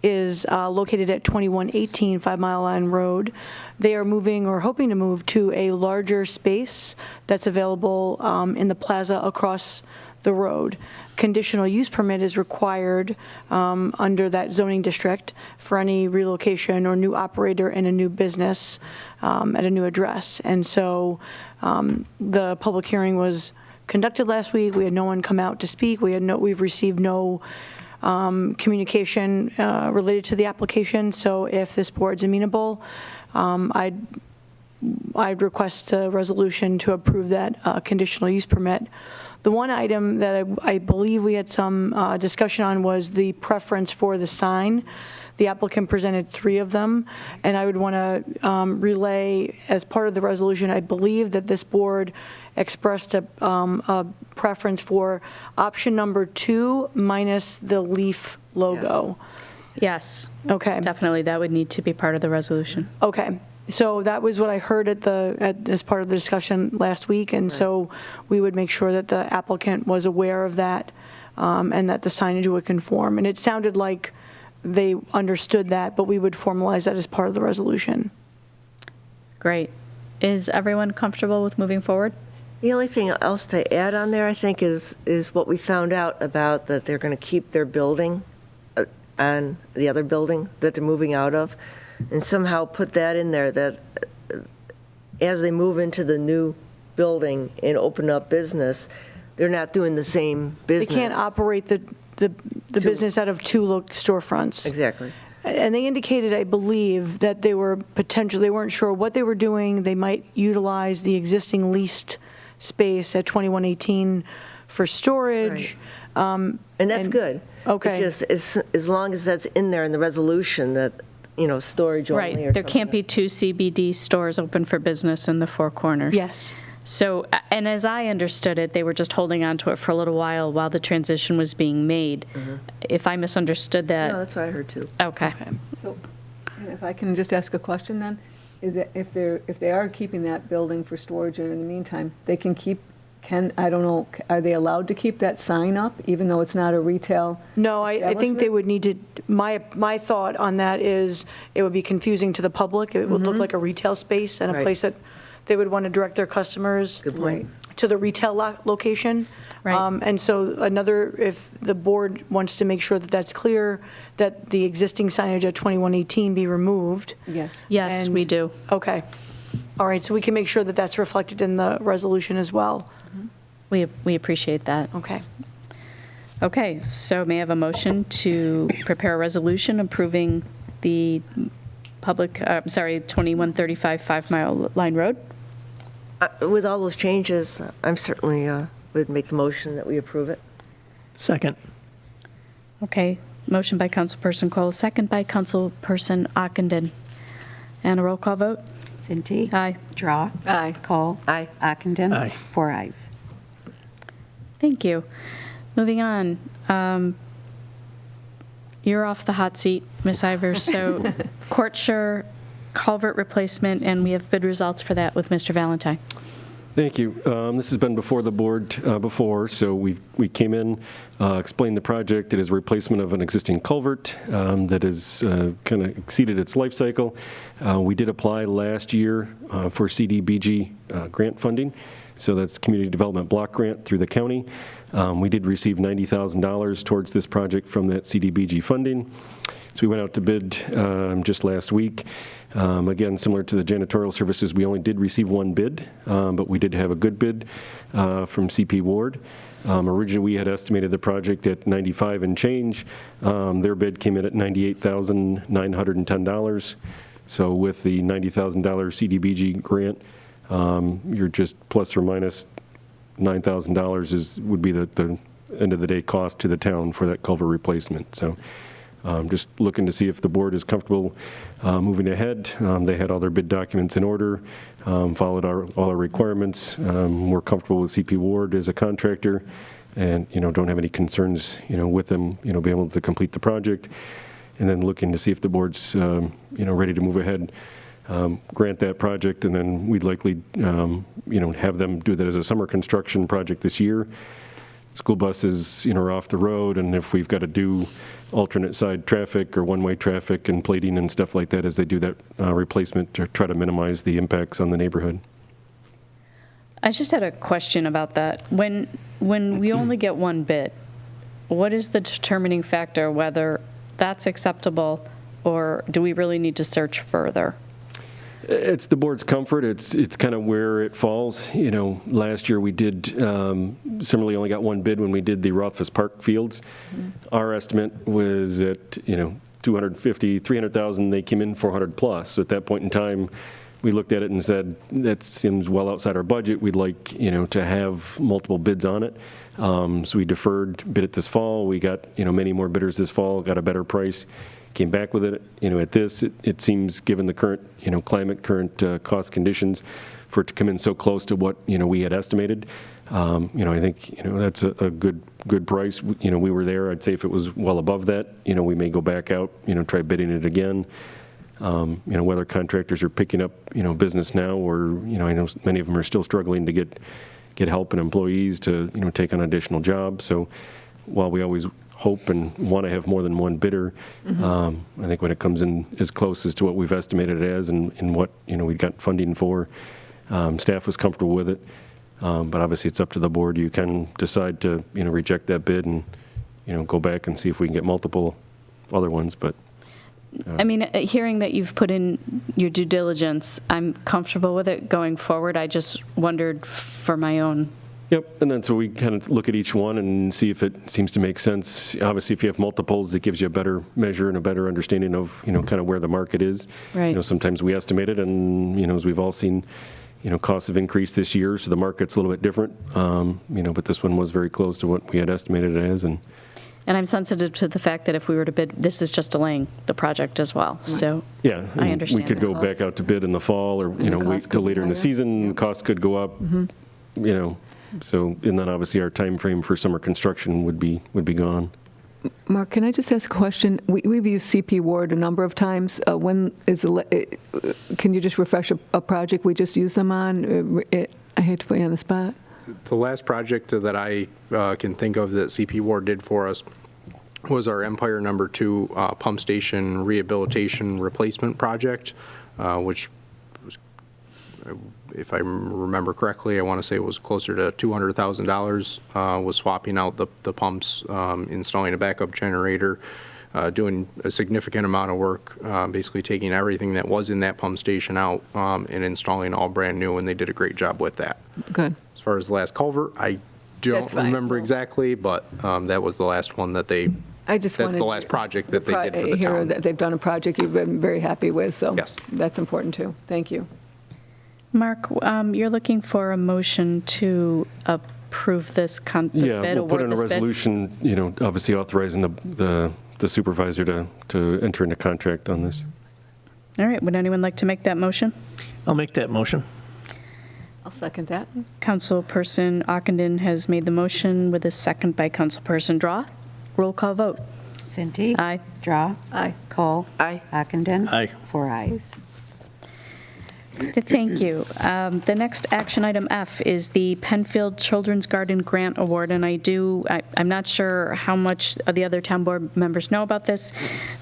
is located at 2118 5 Mile Line Road. They are moving or hoping to move to a larger space that's available in the plaza across the road. Conditional use permit is required under that zoning district for any relocation or new operator in a new business at a new address. And so the public hearing was conducted last week. We had no one come out to speak. We've received no communication related to the application. So if this board's amenable, I'd request a resolution to approve that conditional use permit. The one item that I believe we had some discussion on was the preference for the sign. The applicant presented 3 of them, and I would want to relay as part of the resolution, I believe that this board expressed a preference for option number 2 minus the leaf logo. Yes, Okay. definitely, that would need to be part of the resolution. Okay, so that was what I heard as part of the discussion last week, and so we would make sure that the applicant was aware of that and that the signage would conform. And it sounded like they understood that, but we would formalize that as part of the resolution. Great. Is everyone comfortable with moving forward? The only thing else to add on there, I think, is what we found out about that they're going to keep their building on the other building that they're moving out of, and somehow put that in there, that as they move into the new building and open up business, they're not doing the same They business. can't operate the business out of two storefronts. Exactly. And they indicated, I believe, that they weren't sure what they were doing. They might utilize the existing leased space at 2118 for storage. And that's good. Okay. It's just, as long as that's in there in the resolution that, storage only or something. Right, there can't be two CBD stores open for business in the Four Corners. Yes. So, and as I understood it, they were just holding on to it for a little while the transition was being made. If I misunderstood that. No, that's what I heard too. Okay. So, and if I can just ask a question then, is that if they are keeping that building for storage and in the meantime, they can keep, I don't know, are they allowed to keep that sign up even though it's not a retail No, I think they establishment? would need to, my thought on that is it would be confusing to the public. It would look like a retail space and a Right. place that they would want to direct their customers Good point. to the retail location. Right. And so if the board wants to make sure that that's clear, that the existing signage at 2118 be removed. Yes. Yes, we And- do. Okay. All right, so we can make sure that that's reflected in the resolution as well. We appreciate that. Okay. Okay, so may I have a motion to prepare a resolution approving the 2135 5 Mile Line Road? With all those changes, I'm certainly would make the motion that we approve it. Second. Okay, motion by Councilperson Kohl, second by Councilperson Ockenden. And a roll call vote? Cinti. Aye. Drawe. Aye. Kohl. Aye. Ockenden. Aye. 4 ayes. Thank you. Moving on. You're off the hot seat, Ms. Ivers. So Courtshire culvert replacement, and we have bid results for that with Mr. Valentine. Thank you. This has been before the board before, so we came in, explained the project. It is a replacement of an existing culvert that has kind of exceeded its life cycle. We did apply last year for CDBG grant funding, so that's Community Development Block Grant through the county. We did receive $90,000 towards this project from that CDBG funding. So we went out to bid just last week. Again, similar to the janitorial services, we only did receive one bid, but we did have a good bid from CP Ward. Originally, we had estimated the project at $95 and change. Their bid came in at $98,910. So with the $90,000 CDBG grant, you're just plus or minus $9,000 would be the end of the day cost to the town for that culvert replacement. So just looking to see if the board is comfortable moving ahead. They had all their bid documents in order, followed all our requirements. We're comfortable with CP Ward as a contractor, and don't have any concerns with them being able to complete the project. And then looking to see if the board's ready to move ahead, grant that project, and then we'd likely have them do that as a summer construction project this year. School buses, are off the road, and if we've got to do alternate side traffic or one-way traffic and plating and stuff like that as they do that replacement to try to minimize the impacts on the neighborhood. I just had a question about that. When we only get one bid, what is the determining factor whether that's acceptable, or do we really need to search further? It's the board's comfort. It's kind of where it falls. Last year we did similarly only got one bid when we did the Rothfuss Park fields. Our estimate was at 250, 300,000. They came in 400 plus. So at that point in time, we looked at it and said that seems well outside our budget. We'd like to have multiple bids on it. So we deferred, bid it this fall. We got many more bidders this fall. Got a better price. Came back with it, at this, it seems, given the current, climate, current cost conditions, for it to come in so close to what, we had estimated. I think, that's a good price. We were there. I'd say if it was well above that, we may go back out, try bidding it again. Whether contractors are picking up, business now, or, I know many of them are still struggling to get help and employees to, take on additional jobs. So while we always hope and want to have more than one bidder, I think when it comes in as close as to what we've estimated it as and what we got funding for, staff was comfortable with it. But obviously it's up to the board. You can decide to reject that bid and go back and see if we can get multiple other ones. But I mean, hearing that you've put in your due diligence, I'm comfortable with it going forward. I just wondered for my own. Yep, and then so we kind of look at each one and see if it seems to make sense. Obviously, if you have multiples, it gives you a better measure and a better understanding of, kind of where the market is. Right. Sometimes we estimate it, and, as we've all seen, costs have increased this year, so the market's a little bit different. But this one was very close to what we had estimated it as, and I'm sensitive to the fact that if we were to bid, this is just delaying the project as well. So yeah, I understand. We could go back out to bid in the fall, or, the wait cost till could be later in the higher. season, costs could go up, So, and then obviously our time frame for summer construction would be gone. Mark, can I just ask a question? We've used CP Ward a number of times. When is can you just refresh a project we just used them on? I hate to put you on the spot. The last project that I can think of that CP Ward did for us was our Empire No. 2 pump station rehabilitation replacement project, which was, if I remember correctly, I want to say it was closer to $200,000, was swapping out the pumps, installing a backup generator, doing a significant amount of work, basically taking everything that was in that pump station out and installing all brand new, and they did a great job with that. Good. As far as the last culvert, I don't That's fine. remember exactly, but that was the last one that they, I just that's wanted the last project that they did for the hear town. that they've done a project you've been very happy with, so Yes. that's important too. Thank you. Mark, you're looking for a motion to approve this bid, Yeah, we'll put in a award this bid? resolution, obviously authorizing the supervisor to enter into contract on this. All right, would anyone like to make that motion? I'll make that motion. I'll second that. Councilperson Ockenden has made the motion with a second by Councilperson Drawe. Roll call vote. Cinti. Aye. Drawe. Aye. Kohl. Aye. Ockenden. Aye. 4 ayes. Thank you. The next action item F is the Penfield Children's Garden Grant Award, and I'm not sure how much of the other town board members know about this,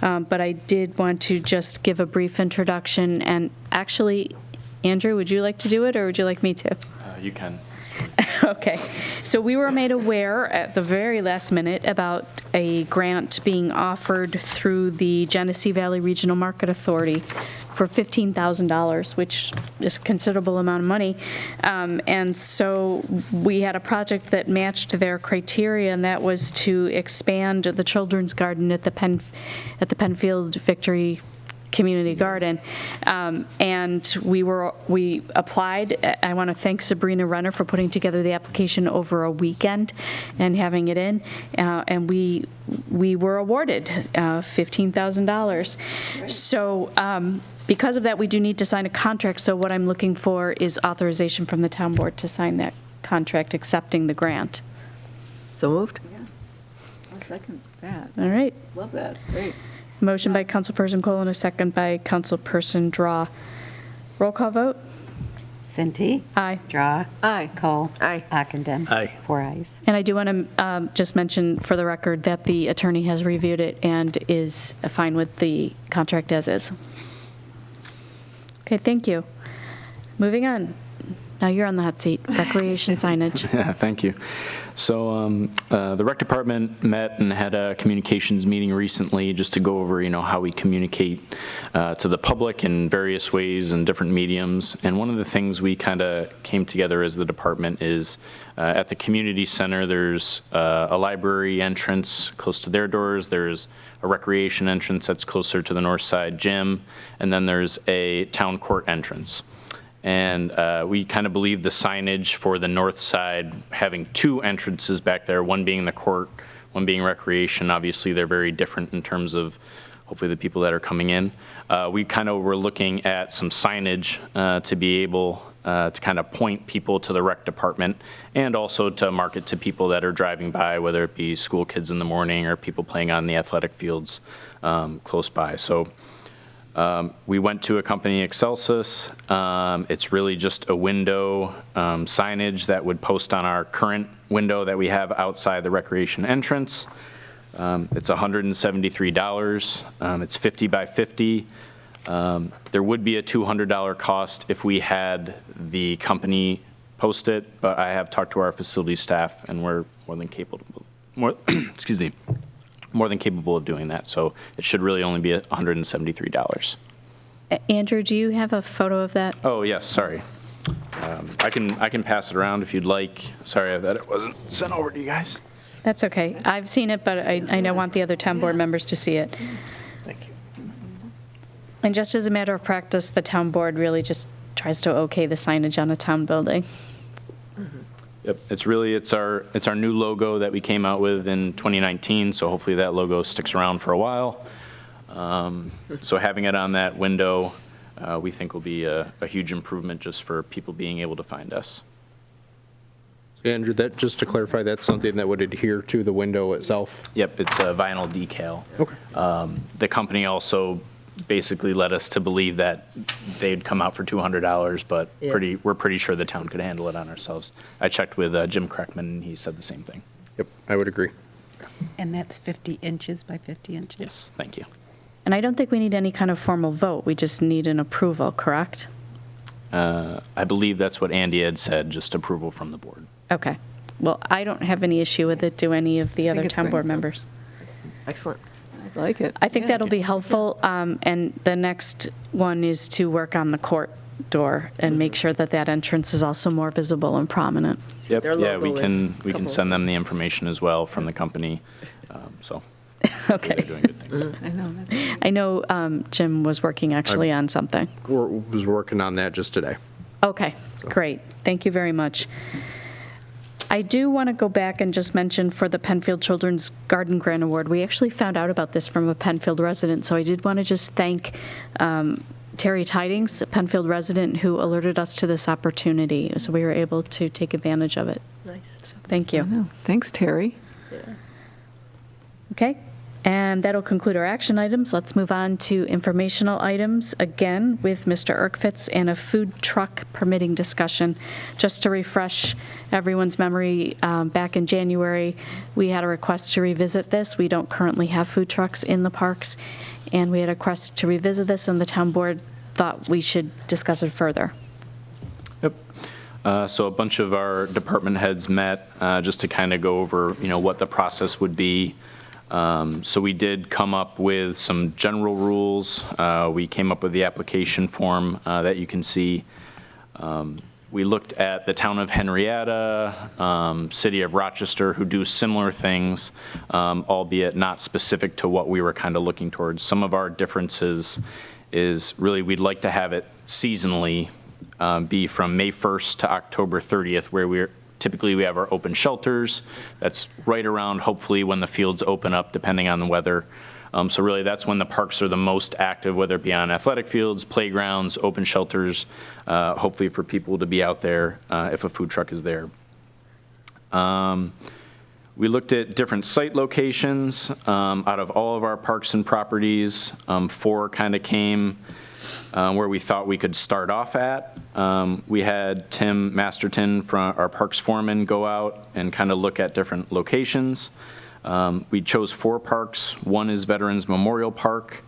but I did want to just give a brief introduction. And actually, Andrew, would you like to do it, or would you like me to? You can. Okay. So we were made aware at the very last minute about a grant being offered through the Genesee Valley Regional Market Authority for $15,000, which is a considerable amount of money. And so we had a project that matched their criteria, and that was to expand the children's garden at the Penfield Victory Community Garden. And we applied. I want to thank Sabrina Renner for putting together the application over a weekend and having it in. And we were awarded $15,000. So because of that, we do need to sign a contract. So what I'm looking for is authorization from the town board to sign that contract accepting the grant. So moved? I'll second that. All right. Love that. Great. Motion by Councilperson Kohl and a second by Councilperson Drawe. Roll call vote. Cinti. Aye. Drawe. Aye. Kohl. Aye. Ockenden. Aye. 4 ayes. And I do want to just mention for the record that the attorney has reviewed it and is fine with the contract as is. Okay, thank you. Moving on. Now you're on the hot seat. Recreation signage. Yeah, thank you. So the rec department met and had a communications meeting recently just to go over, how we communicate to the public in various ways and different mediums. And one of the things we kind of came together as the department is at the community center, there's a library entrance close to their doors. There's a recreation entrance that's closer to the north side gym. And then there's a town court entrance. And we kind of believe the signage for the north side, having 2 entrances back there, one being the court, one being recreation. Obviously, they're very different in terms of hopefully the people that are coming in. We kind of were looking at some signage to be able to kind of point people to the rec department and also to market to people that are driving by, whether it be school kids in the morning or people playing on the athletic fields close by. So we went to a company, Excelsis. It's really just a window signage that would post on our current window that we have outside the recreation entrance. It's $173. It's 50 by 50. There would be a $200 cost if we had the company post it, but I have talked to our facility staff and we're more than capable, excuse me, more than capable of doing that. So it should really only be $173. Andrew, do you have a photo of that? Oh, yes, sorry. I can pass it around if you'd like. Sorry that it wasn't sent over to you guys. That's okay. I've seen it, but I don't want the other town board members to see it. Thank you. And just as a matter of practice, the town board really just tries to okay the signage on a town building. Yep, it's our new logo that we came out with in 2019, so hopefully that logo sticks around for a while. So having it on that window, we think will be a huge improvement just for people being able to find us. Andrew, that, just to clarify, that's something that would adhere to the window itself? Yep, it's a vinyl decal. Okay. The company also basically led us to believe that they'd come out for $200, but we're pretty sure the town could handle it on ourselves. I checked with Jim Kreckman, and he said the same thing. Yep, I would agree. And that's 50 inches by 50 inches? Yes, thank you. And I don't think we need any kind of formal vote. We just need an approval, correct? I believe that's what Andy had said, just approval from the board. Okay. Well, I don't have any issue with it. Do any of the other it's town great. board members? Excellent. I like it. I think that'll be helpful. And the next one is to work on the court door and make sure that that entrance is also more visible and prominent. Yep, Their yeah, logo we is can send them the information as well from the company, so. They're Okay. doing good things. I know. I know Jim was working actually on something. Was working on that just today. Okay, great. Thank you very much. I do want to go back and just mention for the Penfield Children's Garden Grant Award, we actually found out about this from a Penfield resident, so I did want to just thank Terry Tidings, a Penfield resident, who alerted us to this opportunity, so we were able to take advantage of it. Nice. So thank I you. know. Thanks, Terry. Okay, and that'll conclude our action items. Let's move on to informational items, again with Mr. Urckfitz and a food truck permitting discussion. Just to refresh everyone's memory, back in January, we had a request to revisit this. We don't currently have food trucks in the parks, and we had a request to revisit this, and the town board thought we should discuss it further. Yep. So a bunch of our department heads met just to kind of go over, what the process would be. So we did come up with some general rules. We came up with the application form that you can see. We looked at the town of Henrietta, city of Rochester, who do similar things, albeit not specific to what we were kind of looking towards. Some of our differences is really we'd like to have it seasonally be from May 1st to October 30th, where typically we have our open shelters. That's right around, hopefully, when the fields open up, depending on the weather. So really, that's when the parks are the most active, whether it be on athletic fields, playgrounds, open shelters, hopefully for people to be out there if a food truck is there. We looked at different site locations. Out of all of our parks and properties, 4 kind of came where we thought we could start off at. We had Tim Masterton, from our parks foreman, go out and kind of look at different locations. We chose 4 parks. One is Veterans Memorial Park,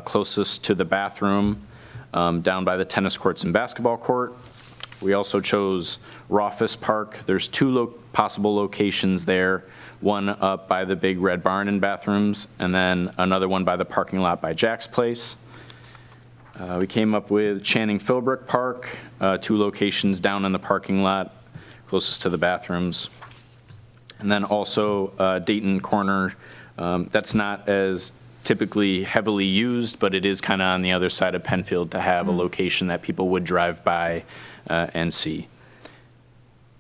closest to the bathroom, down by the tennis courts and basketball court. We also chose Rawfis Park. There's 2 possible locations there, one up by the big red barn and bathrooms, and then another one by the parking lot by Jack's Place. We came up with Channing Philbrook Park, 2 locations down in the parking lot, closest to the bathrooms. And then also Dayton Corner. That's not as typically heavily used, but it is kind of on the other side of Penfield to have a location that people would drive by and see.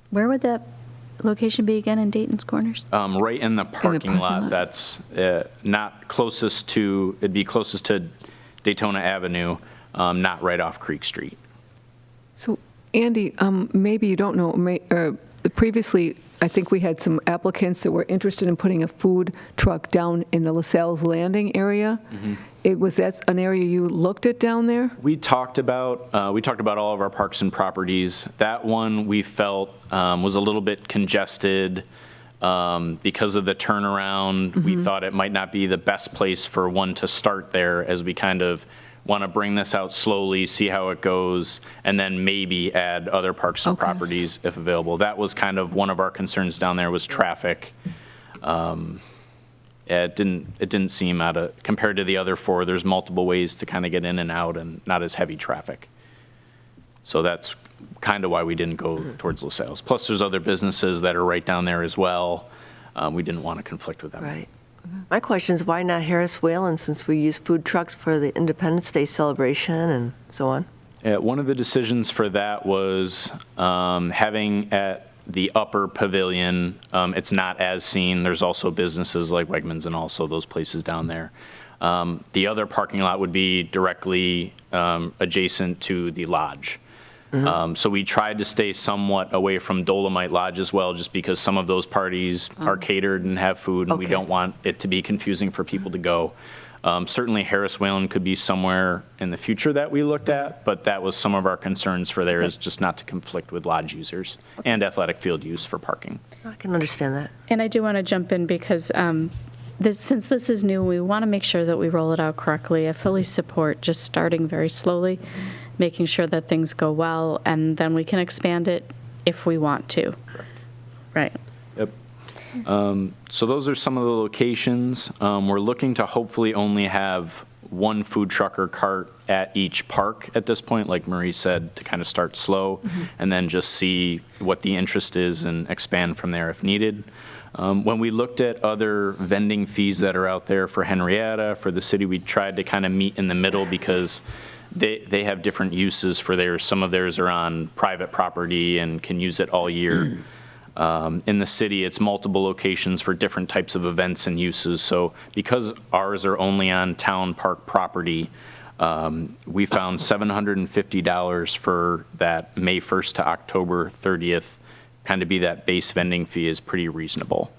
Where would that location be again in Dayton's Corners? Right in the parking lot. That's not closest to, it'd be closest to Daytona Avenue, not right off Creek Street. So, Andy, maybe you don't know, previously, I think we had some applicants that were interested in putting a food truck down in the LaSalle's Landing area. Was that an area you looked at down there? We talked about all of our parks and properties. That one we felt was a little bit congested because of the turnaround. We thought it might not be the best place for one to start there, as we kind of want to bring this out slowly, see how it goes, and then maybe add other parks and properties if available. That was kind of one of our concerns down there, was traffic. it didn't seem compared to the other 4, there's multiple ways to kind of get in and out and not as heavy traffic. So that's kind of why we didn't go towards LaSalle's. Plus, there's other businesses that are right down there as well. We didn't want to conflict with them. Right. My question is, why not Harris Whalen, since we use food trucks for the Independence Day celebration and so on? One of the decisions for that was having at the upper pavilion, it's not as seen. There's also businesses like Wegmans and also those places down there. The other parking lot would be directly adjacent to the lodge. So we tried to stay somewhat away from Dolomite Lodge as well, just because some of those parties are catered and have food, and we don't want it to be confusing for people to go. Certainly Harris Whalen could be somewhere in the future that we looked at, but that was some of our concerns for there, is just not to conflict with lodge users and athletic field use for parking. I can understand that. And I do want to jump in because since this is new, we want to make sure that we roll it out correctly. I fully support just starting very slowly, making sure that things go well, and then we can expand it if we want to. Correct. Right. Yep. So those are some of the locations. We're looking to hopefully only have one food truck or cart at each park at this point, like Marie said, to kind of start slow and then just see what the interest is and expand from there if needed. When we looked at other vending fees that are out there for Henrietta, for the city, we tried to kind of meet in the middle because they have different uses for theirs. Some of theirs are on private property and can use it all year. In the city, it's multiple locations for different types of events and uses. So because ours are only on town park property, we found $750 for that May 1st to October 30th, kind of be that base vending fee is pretty reasonable.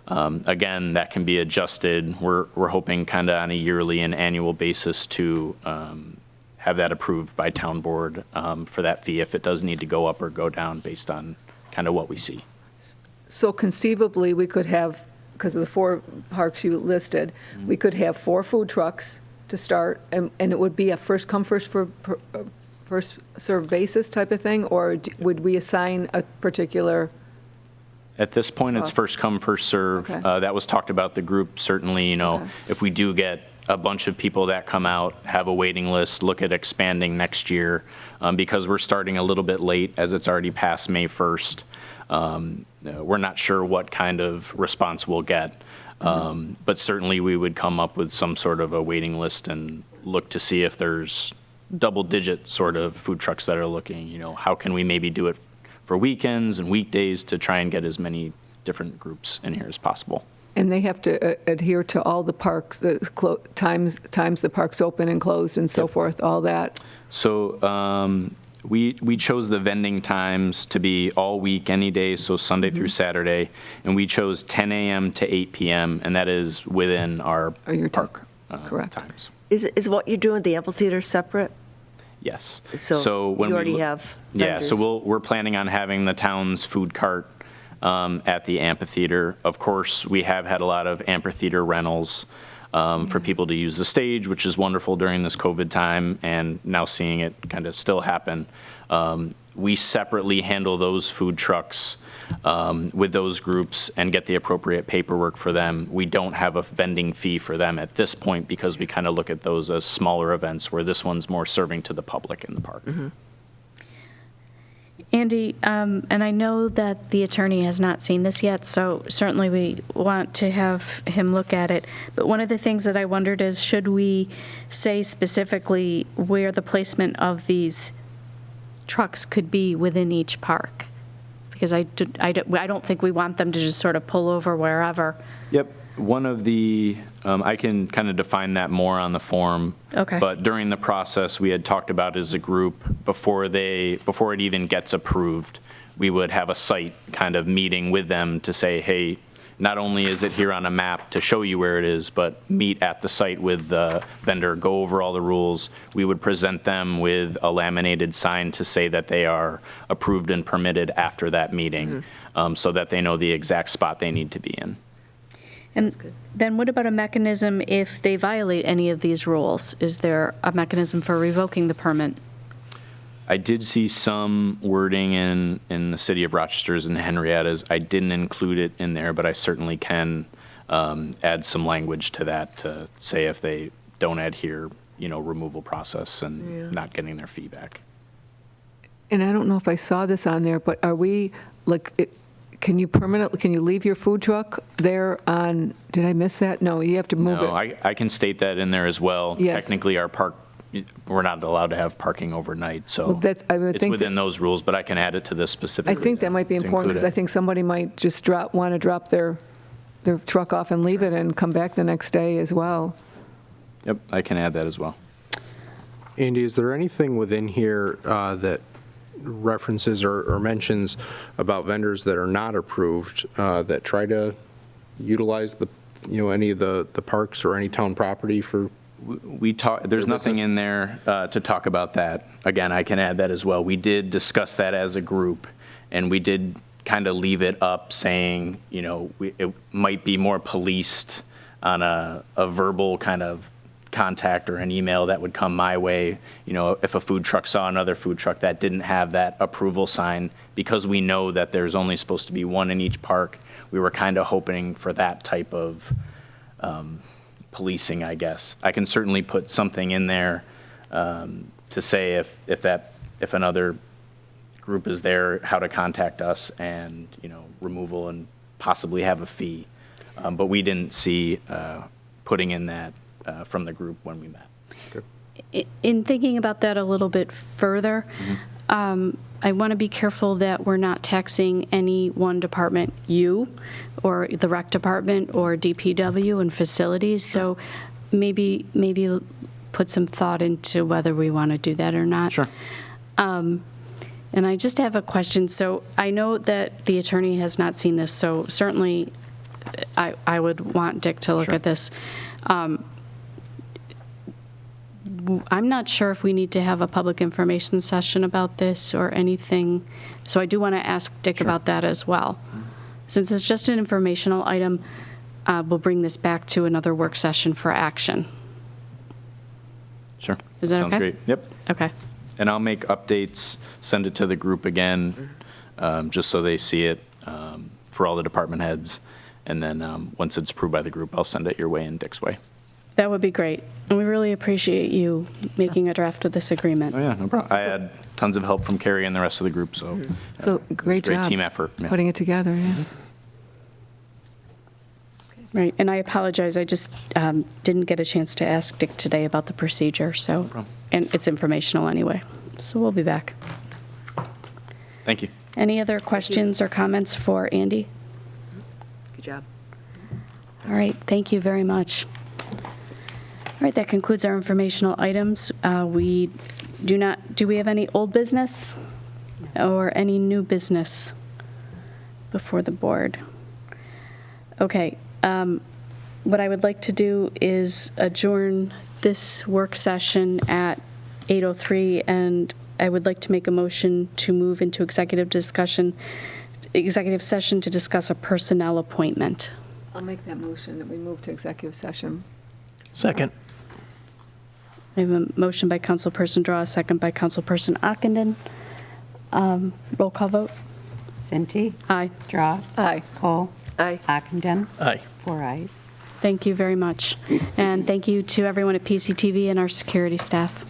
Again, that can be adjusted. We're hoping kind of on a yearly and annual basis to have that approved by town board for that fee if it does need to go up or go down based on kind of what we see. So conceivably, we could have, because of the 4 parks you listed, we could have 4 food trucks to start, and it would be a first come, first served basis type of thing, or would we assign a particular? At this point, it's first come, first serve. Okay. That was talked about the group. Certainly, if we do get a bunch of people that come out, have a waiting list, look at expanding next year, because we're starting a little bit late as it's already past May 1st. We're not sure what kind of response we'll get, but certainly we would come up with some sort of a waiting list and look to see if there's double-digit sort of food trucks that are looking, how can we maybe do it for weekends and weekdays to try and get as many different groups in here as possible. And they have to adhere to all the parks, the times the park's open and closed and so forth, all that? So we chose the vending times to be all week, any day, so Sunday through Saturday, and we chose 10 a.m. to 8 p.m., and that is within our park correct. times. Is what you're doing at the amphitheater separate? Yes. So when you already have vendors. Yeah, so we're planning on having the town's food cart at the amphitheater. Of course, we have had a lot of amphitheater rentals for people to use the stage, which is wonderful during this COVID time, and now seeing it kind of still happen. We separately handle those food trucks with those groups and get the appropriate paperwork for them. We don't have a vending fee for them at this point because we kind of look at those as smaller events where this one's more serving to the public in the park. Andy, and I know that the attorney has not seen this yet, so certainly we want to have him look at it. But one of the things that I wondered is, should we say specifically where the placement of these trucks could be within each park? Because I don't think we want them to just sort of pull over wherever. Yep. One of the, I can kind of define that more on the form. Okay. But during the process, we had talked about as a group, before it even gets approved, we would have a site kind of meeting with them to say, hey, not only is it here on a map to show you where it is, but meet at the site with the vendor, go over all the rules. We would present them with a laminated sign to say that they are approved and permitted after that meeting, so that they know the exact spot they need to be in. And then what about a mechanism if they violate any of these rules? Is there a mechanism for revoking the permit? I did see some wording in the city of Rochester's and Henrietta's. I didn't include it in there, but I certainly can add some language to that to say if they don't adhere, removal process and not getting their fee back. And I don't know if I saw this on there, but are we, can you leave your food truck there on, did I miss that? No, you have to move it. No, I can state that in there as well. Yes. Technically, we're not allowed to have parking overnight, so Well, I would it's think within those rules, but I can add it to this I specifically. think that might be to important, include because I it. think somebody might just want to drop their truck off and leave it and come back the next day as well. Yep, I can add that as well. Andy, is there anything within here that references or mentions about vendors that are not approved that try to utilize any of the parks or any town property for? There's nothing in there to talk about that. Again, I can add that as well. We did discuss that as a group, and we did kind of leave it up saying, it might be more policed on a verbal kind of contact or an email that would come my way. If a food truck saw another food truck that didn't have that approval sign, because we know that there's only supposed to be one in each park, we were kind of hoping for that type of policing, I guess. I can certainly put something in there to say if another group is there, how to contact us and, removal and possibly have a fee. But we didn't see putting in that from the group when we met. Okay. In thinking about that a little bit further, I want to be careful that we're not taxing any one department, you, or the rec department, or DPW and facilities. So maybe put some thought into whether we want to do that or not. Sure. And I just have a question. So I know that the attorney has not seen this, so certainly I would want Dick to look Sure. at this. I'm not sure if we need to have a public information session about this or anything, so I do want to ask Dick Sure. about that as well. Since it's just an informational item, we'll bring this back to another work session for action. Sure. Is that Sounds okay? great. Yep. Okay. And I'll make updates, send it to the group again, just so they see it for all the department heads. And then once it's approved by the group, I'll send it your way and Dick's way. That would be great. And we really appreciate you making a draft of this agreement. Oh, yeah, no problem. I had tons of help from Carrie and the rest of the group, so. So great job. Great team effort. Yeah. Putting it together, yes. Right, and I apologize, I just didn't get a chance to ask Dick today about the procedure, so, problem. and it's informational anyway, so we'll be back. Thank you. Any other questions or comments for Andy? Good job. All right, thank you very much. All right, that concludes our informational items. Do we have any old business or any new business before the board? Okay, what I would like to do is adjourn this work session at 8:03, and I would like to make a motion to move into executive session to discuss a personnel appointment. I'll make that motion that we move to executive session. Second. I have a motion by Councilperson Drawe, a second by Councilperson Ockenden. Roll call vote. Cinti, Aye. Drawe, Aye. Kohl, Aye. Ockenden. Aye. 4 ayes. Thank you very much. And thank you to everyone at PCTV and our security staff.